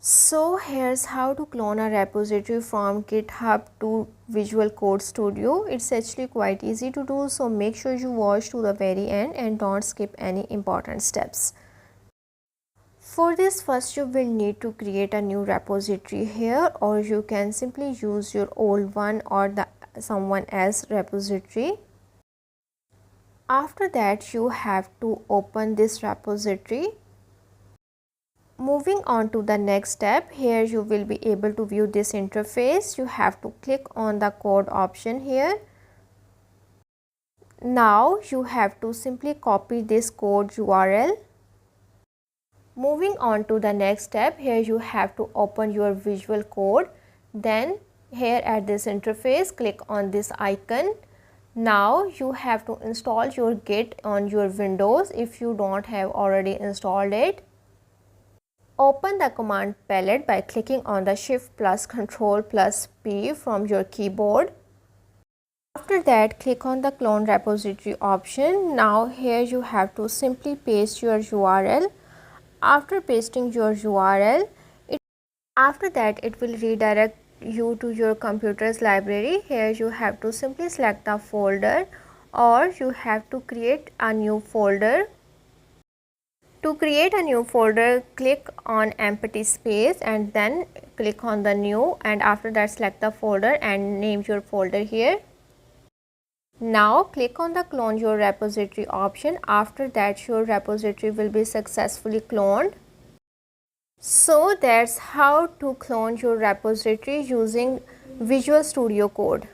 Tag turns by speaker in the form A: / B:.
A: So here's how to clone a repository from GitHub to Visual Code Studio. It's actually quite easy to do, so make sure you watch to the very end and don't skip any important steps. For this, first you will need to create a new repository here, or you can simply use your old one or someone else's repository. After that, you have to open this repository. Moving on to the next step, here you will be able to view this interface. You have to click on the code option here. Now you have to simply copy this code URL. Moving on to the next step, here you have to open your Visual Code. Then here at this interface, click on this icon. Now you have to install your Git on your Windows if you don't have already installed it. Open the command palette by clicking on the Shift plus Control plus P from your keyboard. After that, click on the clone repository option. Now here you have to simply paste your URL. After pasting your URL, after that it will redirect you to your computer's library. Here you have to simply select the folder, or you have to create a new folder. To create a new folder, click on empty space and then click on the new, and after that select the folder and name your folder here. Now click on the clone your repository option. After that your repository will be successfully cloned. So that's how to clone your repository using Visual Studio Code.